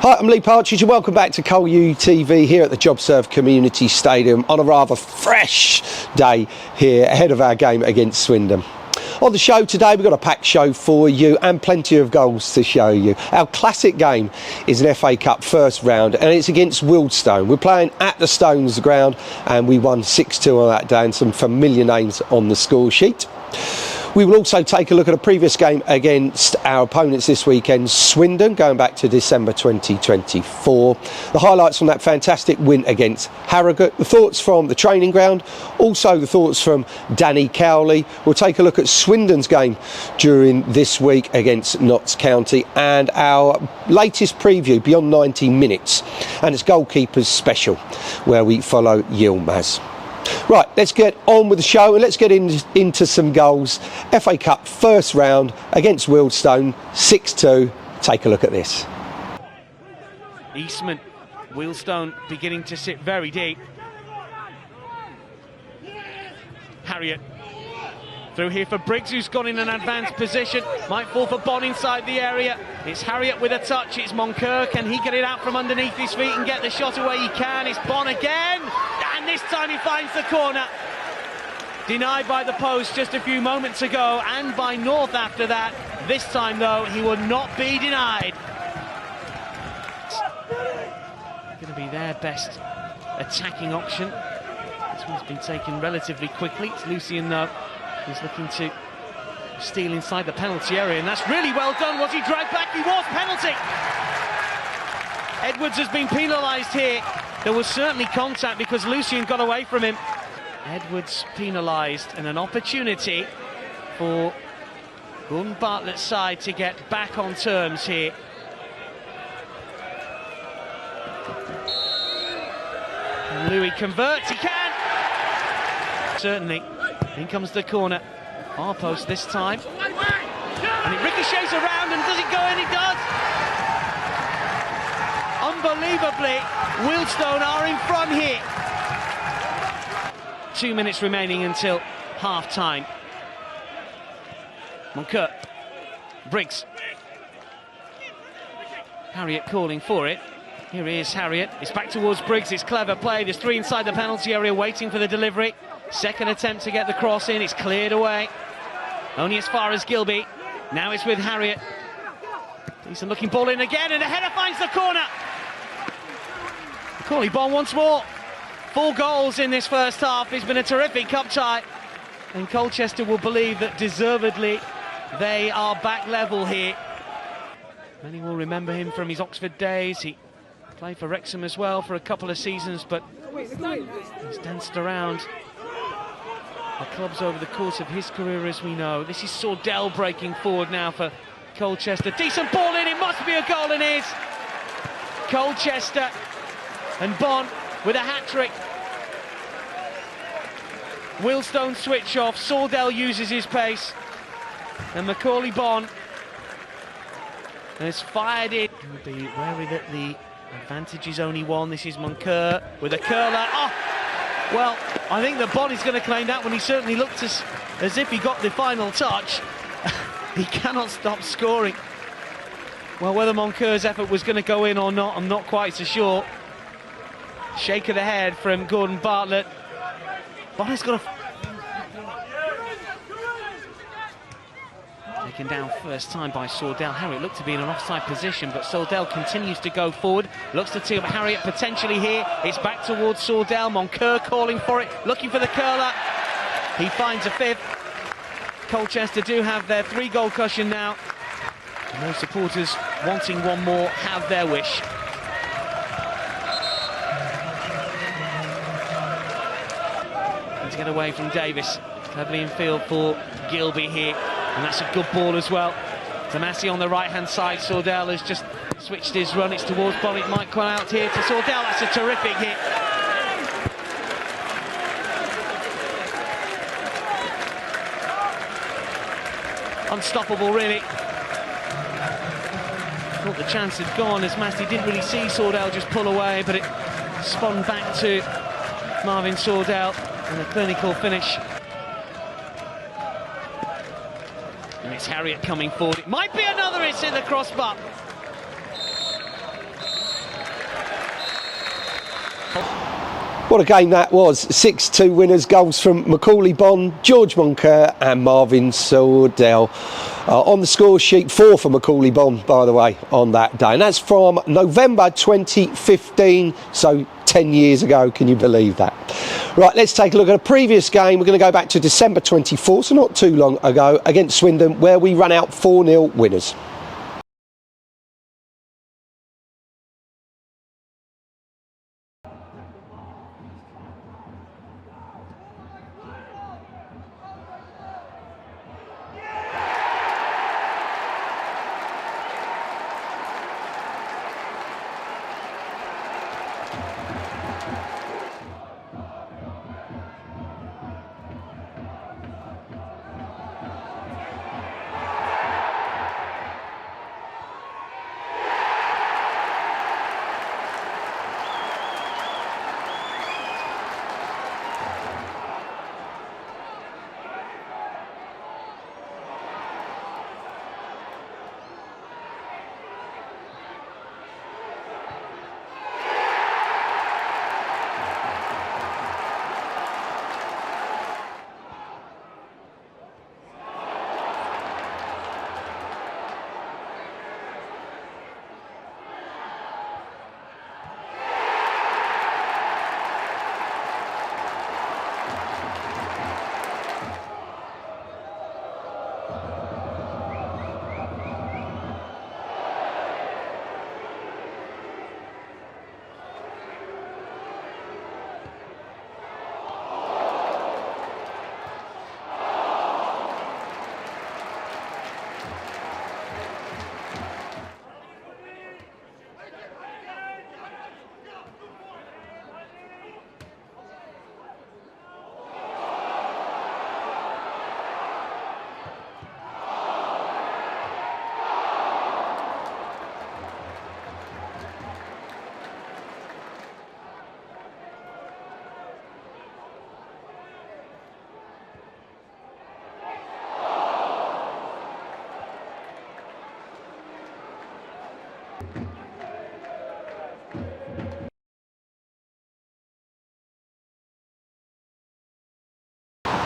Hi, I'm Lee Partridge and welcome back to Col UTV here at the JobServe Community Stadium on a rather fresh day here ahead of our game against Swindon. On the show today, we've got a packed show for you and plenty of goals to show you. Our classic game is an FA Cup first round and it's against Wealdstone. We're playing at the Stones ground and we won 6-2 on that day, and some familiar names on the score sheet. We will also take a look at a previous game against our opponents this weekend, Swindon, going back to December 2024. The highlights from that fantastic win against Harrogate, the thoughts from the training ground, also the thoughts from Danny Cowley. We'll take a look at Swindon's game during this week against Notts County and our latest preview, Beyond 90 Minutes, and it's Goalkeepers Special, where we follow Yilmaz. Right, let's get on with the show and let's get into some goals. FA Cup first round against Wealdstone, 6-2. Take a look at this. Eastman, Wealdstone beginning to sit very deep. Harriet through here for Briggs, who's gone in an advanced position. Might fall for Bon inside the area. It's Harriet with a touch. It's Moncur. Can he get it out from underneath his feet and get the shot away? He can. It's Bon again. And this time he finds the corner. Denied by the post just a few moments ago and by North after that. This time, though, he will not be denied. Going to be their best attacking option. This one's been taken relatively quickly. It's Lucien, though. He's looking to steal inside the penalty area, and that's really well done. Was he dragged back? He was. Penalty! Edwards has been penalised here. There was certainly contact because Lucien got away from him. Edwards penalised, and an opportunity for Gordon Bartlett's side to get back on terms here. And Louis converts. He can! Certainly. In comes the corner, far post this time, and it ricochets around, and does it go in? It does! Unbelievably, Wealdstone are in front here. 2 minutes remaining until half-time. Moncur, Briggs. Harriet calling for it. Here is Harriet, it's back towards Briggs, it's clever play, there's three inside the penalty area waiting for the delivery. Second attempt to get the cross in, it's cleared away. Only as far as Gilby. Now it's with Harriet. Decent looking ball in again, and the header finds the corner. Macaulay Bon once more. 4 goals in this first half. It's been a terrific cup tie. And Colchester will believe that deservedly they are back level here. Many will remember him from his Oxford days. He played for Wrexham as well for a couple of seasons, but he's danced around the clubs over the course of his career, as we know. This is Sordell breaking forward now for Colchester. Decent ball in, it must be a goal, and is. Colchester and Bon with a hat-trick. Wealdstone switch off, Sordell uses his pace, and Macaulay Bon has fired it. He'll be wary that the advantage is only one. This is Moncur with a curler. Oh! Well, I think that Bon is going to claim that one. He certainly looked as if he got the final touch. He cannot stop scoring. Well, whether Moncur's effort was going to go in or not, I'm not quite so sure. Shake of the head from Gordon Bartlett. Bon has got a... Taken down first time by Sordell. Harriet looked to be in an offside position, but Sordell continues to go forward. Looks to tee up Harriet potentially here. It's back towards Sordell. Moncur calling for it, looking for the curler. He finds a fifth. Colchester do have their 3-goal cushion now. And those supporters wanting one more have their wish. And to get away from Davis. Cleverly in field for Gilby here. And that's a good ball as well. Damasi on the right-hand side. Sordell has just switched his run. It's towards Bon. It might come out here to Sordell. That's a terrific hit. Unstoppable, really. Thought the chance had gone as Masti didn't really see Sordell just pull away, but it spun back to Marvin Sordell and a clinical finish. And it's Harriet coming forward. It might be another. It's in the crossbar. What a game that was. 6-2 winners, goals from Macaulay Bond, George Moncur and Marvin Sordell. On the score sheet, 4 for Macaulay Bond, by the way, on that day. And that's from November 2015, so 10 years ago. Can you believe that? Right, let's take a look at a previous game. We're going to go back to December 24, so not too long ago, against Swindon, where we ran out 4-0 winners.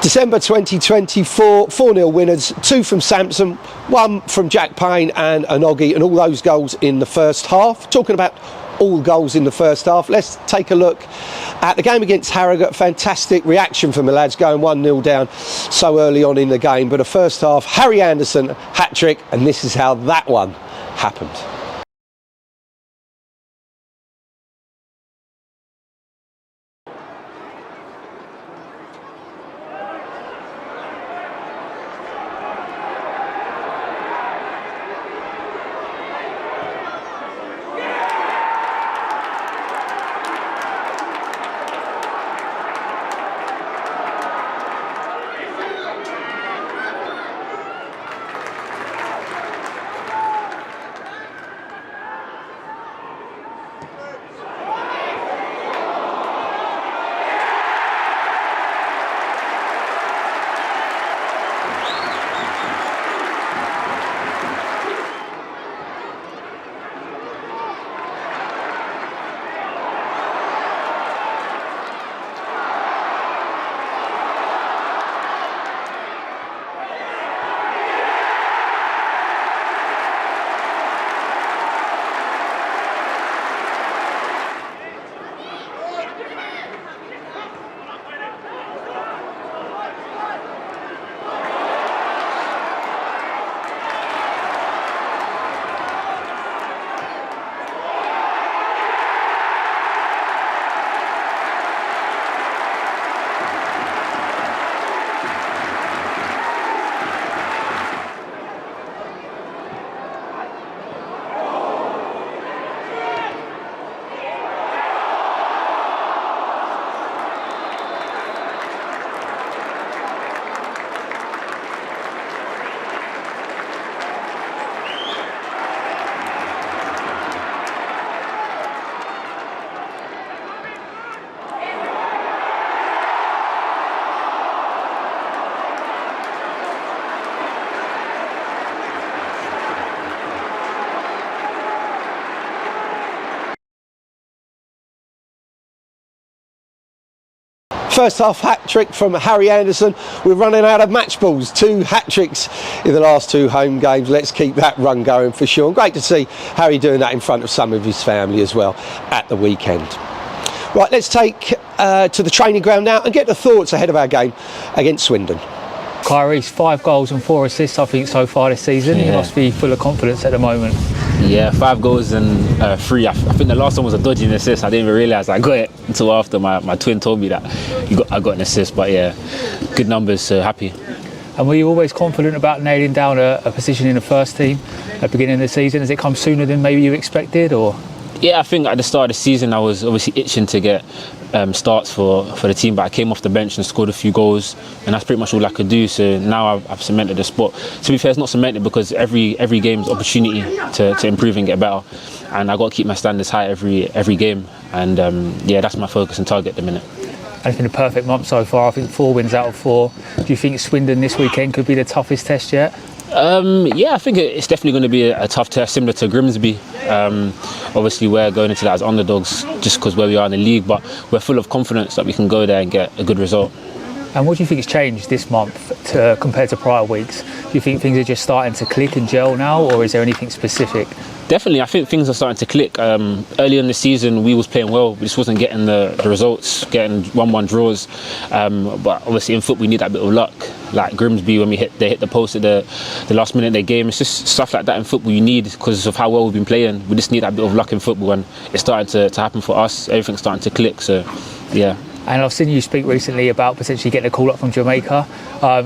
December 2024, 4-0 winners, 2 from Sampson, 1 from Jack Payne and Anogi, and all those goals in the first half. Talking about all goals in the first half, let's take a look at the game against Harrogate. Fantastic reaction from the lads, going 1-0 down so early on in the game. But the first half, Harry Anderson, hat-trick, and this is how that one happened. First half hat-trick from Harry Anderson. We're running out of match balls. 2 hat-tricks in the last 2 home games. Let's keep that run going for sure. And great to see Harry doing that in front of some of his family as well at the weekend. Right, let's take to the training ground now and get the thoughts ahead of our game against Swindon. Kyreece, 5 goals and 4 assists, I think, so far this season. Yeah. You must be full of confidence at the moment. Yeah, 5 goals and 3. I think the last one was a dodgy assist. I didn't even realise I got it until after my twin told me that I got an assist. But yeah, good numbers, so happy. And were you always confident about nailing down a position in the first team at the beginning of the season? Has it come sooner than maybe you expected, or...? Yeah, I think at the start of the season I was obviously itching to get starts for the team, but I came off the bench and scored a few goals, and that's pretty much all I could do. So now I've cemented the spot. To be fair, it's not cemented because every game's opportunity to improve and get better, and I got to keep my standards high every game. And yeah, that's my focus and target at the minute. And it's been a perfect month so far. I think 4 wins out of 4. Do you think Swindon this weekend could be the toughest test yet? Yeah, I think it's definitely going to be a tough test, similar to Grimsby. Obviously, we're going into that as underdogs just because where we are in the league, but we're full of confidence that we can go there and get a good result. And what do you think has changed this month compared to prior weeks? Do you think things are just starting to click and gel now, or is there anything specific? Definitely, I think things are starting to click. Early in the season, we was playing well. We just wasn't getting the results, getting 1-1 draws. But obviously in football, we need that bit of luck. Like Grimsby, when they hit the post at the last minute of their game. It's just stuff like that in football you need because of how well we've been playing. We just need that bit of luck in football, and it's starting to happen for us. Everything's starting to click, so yeah. And I've seen you speak recently about potentially getting a call up from Jamaica.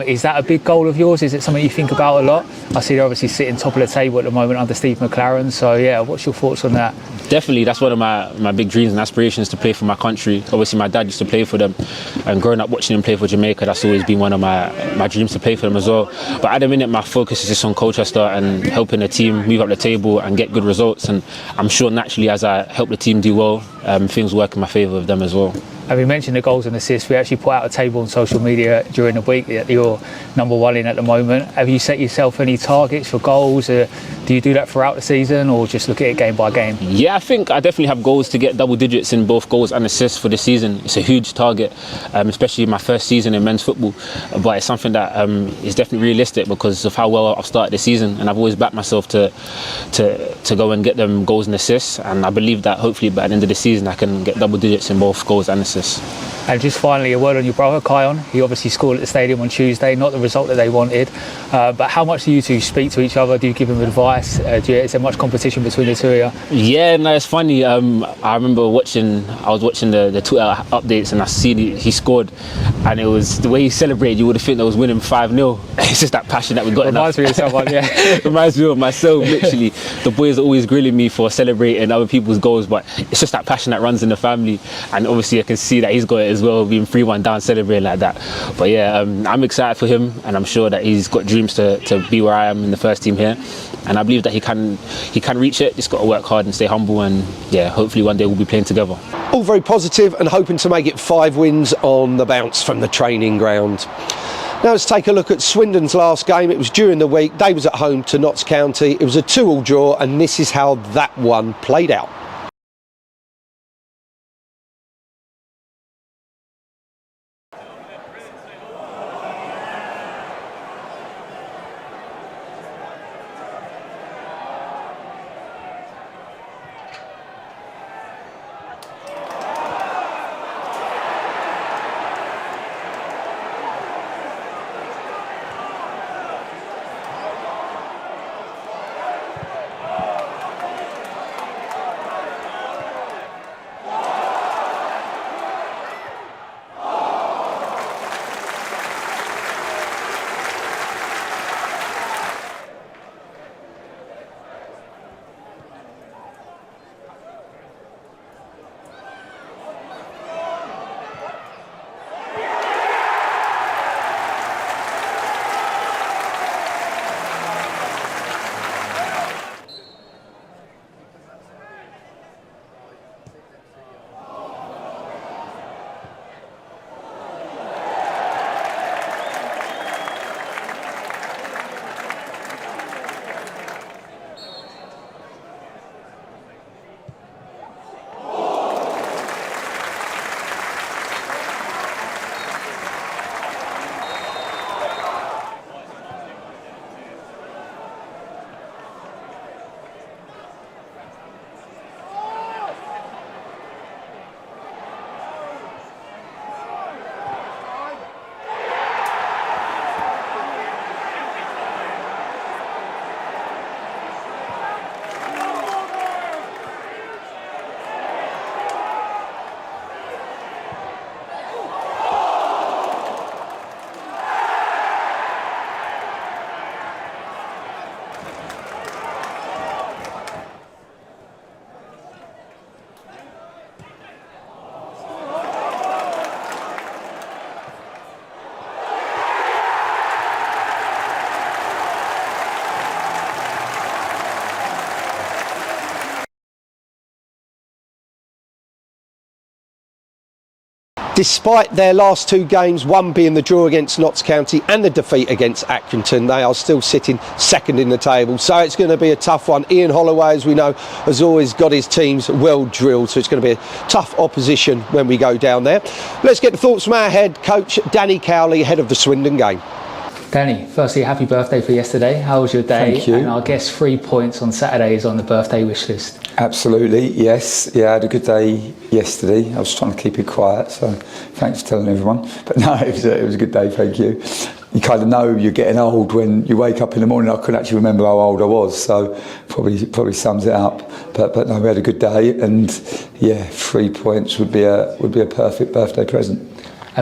Is that a big goal of yours? Is it something you think about a lot? I see they're obviously sitting top of the table at the moment under Steve McLaren. So yeah, what's your thoughts on that? Definitely, that's one of my big dreams and aspirations, to play for my country. Obviously, my dad used to play for them, and growing up watching him play for Jamaica, that's always been one of my dreams, to play for them as well. But at the minute, my focus is just on Colchester and helping the team move up the table and get good results. And I'm sure naturally, as I help the team do well, things work in my favour with them as well. And we mentioned the goals and assists. We actually put out a table on social media during the week that you're number 1 in at the moment. Have you set yourself any targets for goals? Do you do that throughout the season, or just look at it game by game? Yeah, I think I definitely have goals to get double digits in both goals and assists for the season. It's a huge target, especially my first season in men's football. But it's something that is definitely realistic because of how well I've started the season, and I've always backed myself to go and get them goals and assists. And I believe that hopefully by the end of the season I can get double digits in both goals and assists. And just finally, a word on your brother, Kion. He obviously scored at the stadium on Tuesday, not the result that they wanted. But how much do you two speak to each other? Do you give him advice? Is there much competition between the two of you? Yeah, no, it's funny. I remember I was watching the Twitter updates, and I seen he scored, and it was the way he celebrated. You would have think they was winning 5-0. It's just that passion that we got. Reminds me of someone, yeah. Reminds me of myself, literally. The boys are always grilling me for celebrating other people's goals, but it's just that passion that runs in the family, and obviously I can see that he's got it as well, being 3-1 down, celebrating like that. But yeah, I'm excited for him, and I'm sure that he's got dreams to be where I am in the first team here, and I believe that he can reach it. Just got to work hard and stay humble, and yeah, hopefully one day we'll be playing together. All very positive and hoping to make it 5 wins on the bounce from the training ground. Now let's take a look at Swindon's last game. It was during the week. They was at home to Notts County. It was a 2-2 draw, and this is how that one played out. Despite their last two games, one being the draw against Notts County and the defeat against Accrington, they are still sitting second in the table. So it's going to be a tough one. Ian Holloway, as we know, has always got his teams well drilled. So it's going to be a tough opposition when we go down there. Let's get the thoughts from our head coach, Danny Cowley, ahead of the Swindon game. Danny, firstly, happy birthday for yesterday. How was your day? Thank you. And I guess 3 points on Saturday is on the birthday wish list. Absolutely, yes. Yeah, I had a good day yesterday. I was trying to keep it quiet, so thanks for telling everyone. But no, it was a good day, thank you. You kind of know you're getting old when you wake up in the morning. I couldn't actually remember how old I was, so probably sums it up. But no, we had a good day, and yeah, 3 points would be a perfect birthday present.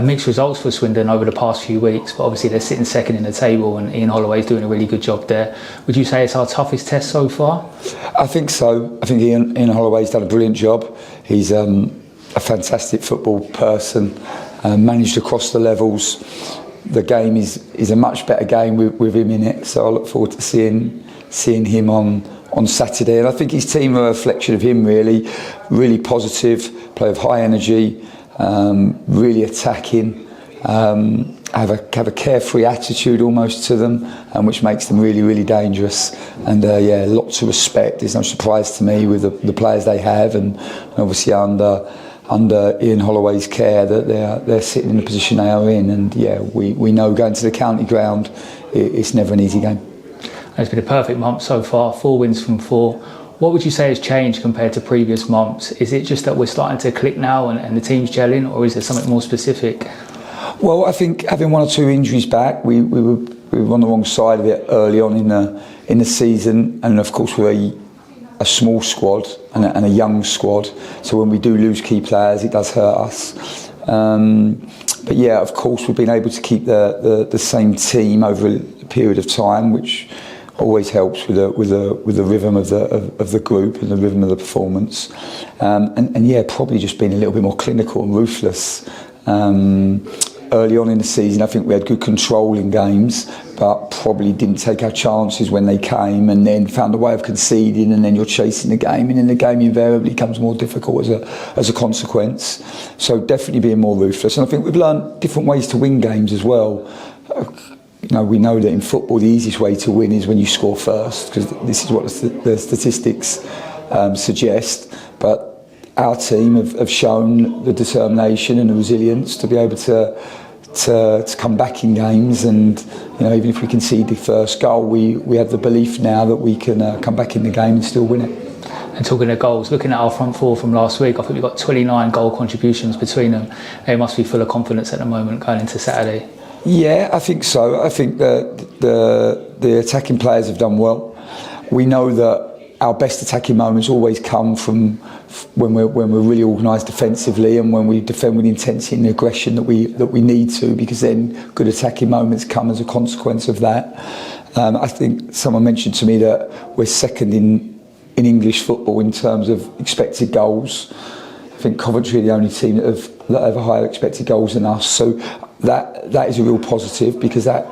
Mixed results for Swindon over the past few weeks, but obviously they're sitting second in the table and Ian Holloway's doing a really good job there. Would you say it's our toughest test so far? I think so. I think Ian Holloway's done a brilliant job. He's a fantastic football person, managed across the levels. The game is a much better game with him in it, so I look forward to seeing him on Saturday. And I think his team are a reflection of him, really positive, play with high energy, really attacking, have a carefree attitude almost to them, which makes them really dangerous. And yeah, lots of respect. It's no surprise to me with the players they have, and obviously under Ian Holloway's care that they're sitting in the position they are in. And yeah, we know going to the county ground, it's never an easy game. It's been a perfect month so far, 4 wins from 4. What would you say has changed compared to previous months? Is it just that we're starting to click now and the team's gelling, or is there something more specific? Well, I think having 1 or 2 injuries back, we were on the wrong side of it early on in the season, and of course we're a small squad and a young squad. So when we do lose key players, it does hurt us. But yeah, of course we've been able to keep the same team over a period of time, which always helps with the rhythm of the group and the rhythm of the performance, and yeah, probably just being a little bit more clinical and ruthless. Early on in the season, I think we had good control in games, but probably didn't take our chances when they came, and then found a way of conceding, and then you're chasing the game, and then the game invariably becomes more difficult as a consequence. So definitely being more ruthless, and I think we've learned different ways to win games as well. We know that in football the easiest way to win is when you score first, because this is what the statistics suggest. But our team have shown the determination and the resilience to be able to come back in games, and even if we concede the first goal, we have the belief now that we can come back in the game and still win it. And talking of goals, looking at our front four from last week, I think we've got 29 goal contributions between them. They must be full of confidence at the moment going into Saturday. Yeah, I think so. I think that the attacking players have done well. We know that our best attacking moments always come from when we're really organised defensively, and when we defend with the intensity and the aggression that we need to, because then good attacking moments come as a consequence of that. I think someone mentioned to me that we're second in English football in terms of expected goals. I think Coventry are the only team that have higher expected goals than us. So that is a real positive, because that,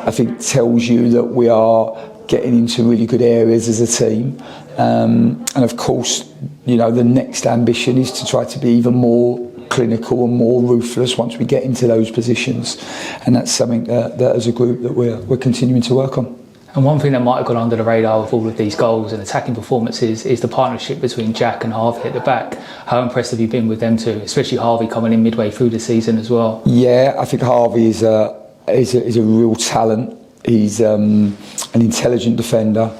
I think, tells you that we are getting into really good areas as a team. And of course, the next ambition is to try to be even more clinical and more ruthless once we get into those positions. And that's something that as a group that we're continuing to work on. And one thing that might have gone under the radar with all of these goals and attacking performances is the partnership between Jack and Harvey at the back. How impressed have you been with them two, especially Harvey coming in midway through the season as well? Yeah, I think Harvey is a real talent. He's an intelligent defender,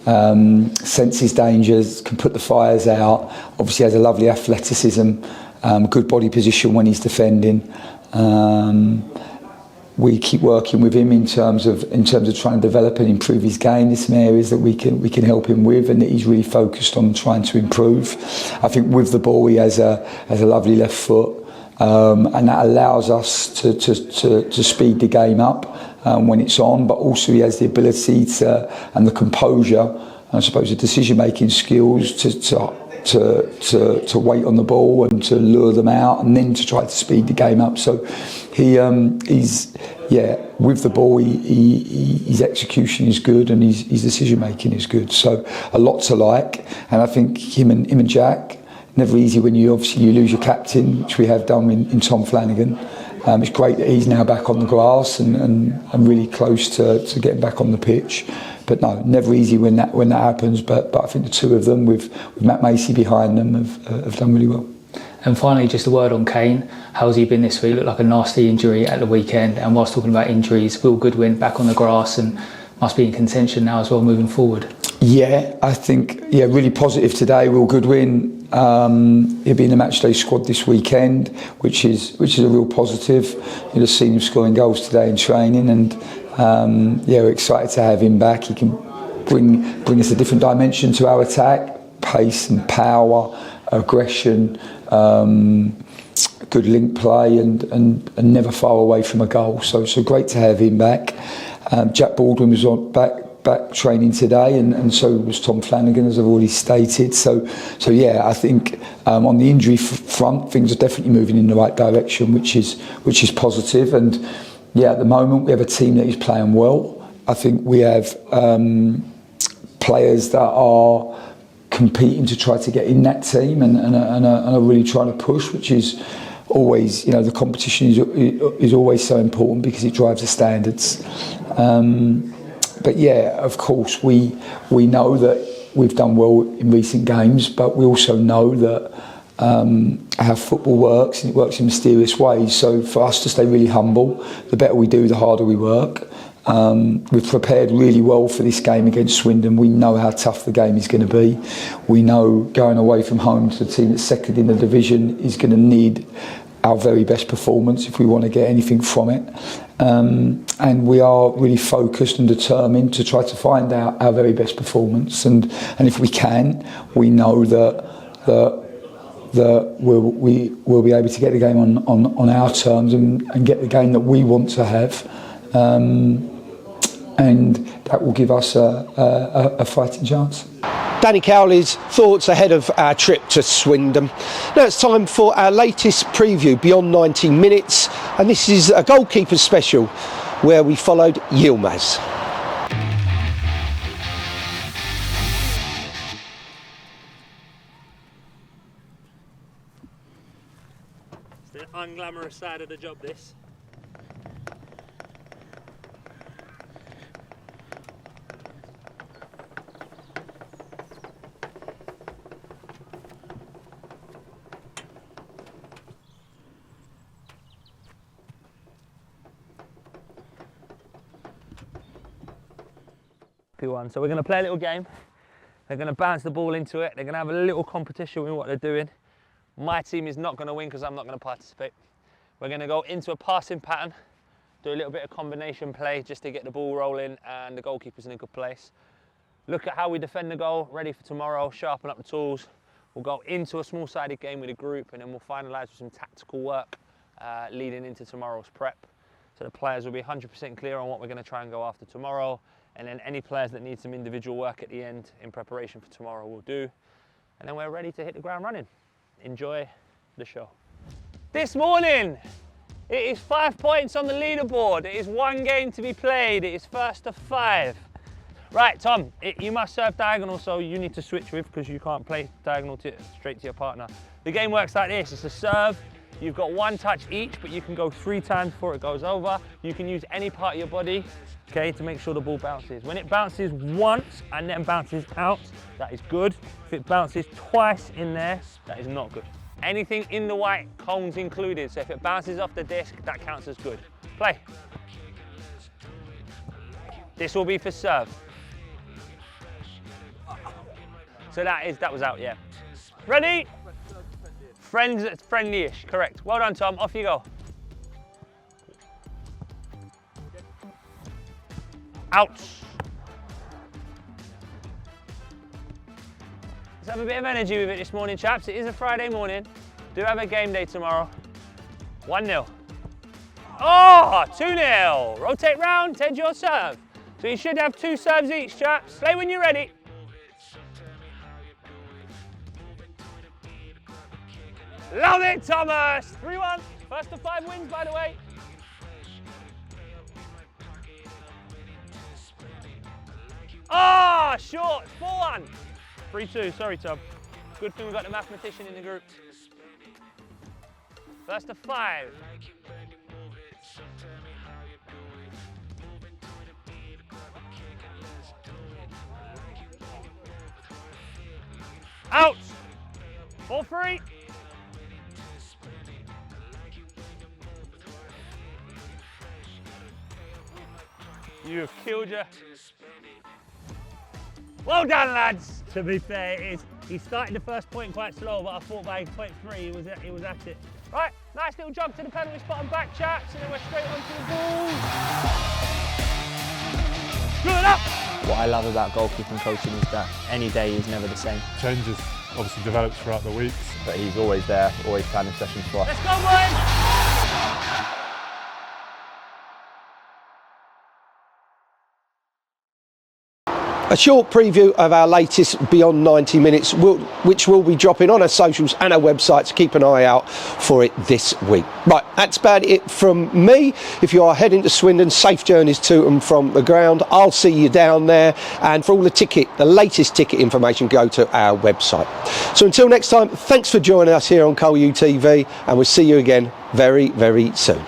senses dangers, can put the fires out. Obviously has a lovely athleticism, good body position when he's defending. We keep working with him in terms of trying to develop and improve his game. There's some areas that we can help him with, and that he's really focused on trying to improve. I think with the ball he has a lovely left foot, and that allows us to speed the game up when it's on. But also he has the ability and the composure, and I suppose the decision-making skills to wait on the ball and to lure them out, and then to try to speed the game up. So he's with the ball, his execution is good, and his decision making is good. So a lot to like, and I think him and Jack, never easy when you lose your captain, which we have done in Tom Flanagan. It's great that he's now back on the grass and really close to getting back on the pitch. But no, never easy when that happens. But I think the two of them, with Matt Macy behind them, have done really well. And finally, just a word on Kane. How's he been this week? Looked like a nasty injury at the weekend. And whilst talking about injuries, Will Goodwin back on the grass and must be in contention now as well moving forward. Yeah, I think really positive today. Will Goodwin, he'll be in the matchday squad this weekend, which is a real positive. You'll have seen him scoring goals today in training, and we're excited to have him back. He can bring us a different dimension to our attack, pace and power, aggression, good link play, and never far away from a goal. So great to have him back. Jack Baldwin was back training today, and so was Tom Flanagan, as I've already stated. So I think on the injury front, things are definitely moving in the right direction, which is positive. And at the moment we have a team that is playing well. I think we have players that are competing to try to get in that team and are really trying to push, which is always, the competition is always so important because it drives the standards. But of course, we know that we've done well in recent games, but we also know that how football works, and it works in mysterious ways. So for us to stay really humble, the better we do, the harder we work. We've prepared really well for this game against Swindon. We know how tough the game is going to be. We know going away from home to the team that's second in the division is going to need our very best performance if we want to get anything from it. And we are really focused and determined to try to find out our very best performance. And if we can, we know that we'll be able to get the game on our terms and get the game that we want to have. And that will give us a fighting chance. Danny Cowley's thoughts ahead of our trip to Swindon. Now it's time for our latest preview, Beyond 90 Minutes, and this is a goalkeeper special where we followed Yilmaz. It's the unglamorous side of the job, this. One. So we're going to play a little game. They're going to bounce the ball into it. They're going to have a little competition with what they're doing. My team is not going to win because I'm not going to participate. We're going to go into a passing pattern, do a little bit of combination play just to get the ball rolling, and the goalkeeper's in a good place. Look at how we defend the goal, ready for tomorrow, sharpen up the tools. We'll go into a small-sided game with a group, and then we'll finalise with some tactical work leading into tomorrow's prep. So the players will be 100% clear on what we're going to try and go after tomorrow. And then any players that need some individual work at the end in preparation for tomorrow will do. And then we're ready to hit the ground running. Enjoy the show. This morning, it is 5 points on the leaderboard. It is one game to be played. It is first to 5. Right, Tom, you must serve diagonal, so you need to switch with because you can't play diagonal straight to your partner. The game works like this. It's a serve. You've got one touch each, but you can go 3 times before it goes over. You can use any part of your body, okay, to make sure the ball bounces. When it bounces once and then bounces out, that is good. If it bounces twice in there, that is not good. Anything in the white, cones included. So if it bounces off the disc, that counts as good. Play. This will be for serve. So that was out, yeah. Ready? Friendly-ish, correct. Well done, Tom. Off you go. Out. Let's have a bit of energy with it this morning, chaps. It is a Friday morning. Do have a game day tomorrow. 1-0. Oh, 2-0. Rotate round, Ted, your serve. So you should have 2 serves each, chaps. Play when you're ready. Love it, Thomas! 3-1. First to 5 wins, by the way. Ah, short. 4-1. 3-2. Sorry, Tom. Good thing we've got the mathematician in the group. First to 5. Out! 4-3. You have killed you. Well done, lads. To be fair, it is. He started the first point quite slow, but I thought by point 3 he was at it. Right, nice little jump to the penalty spot and back, chaps, and then we're straight onto the ball. Good up. What I love about goalkeeping coaching is that any day is never the same. Changes obviously develop throughout the weeks. But he's always there, always planning sessions for us. Let's go, boys. A short preview of our latest Beyond 90 Minutes, which will be dropping on our socials and our website, so keep an eye out for it this week. Right, that's about it from me. If you are heading to Swindon, safe journeys to and from the ground. I'll see you down there. And for all the latest ticket information, go to our website. So until next time, thanks for joining us here on Cole UTV, and we'll see you again very, very soon.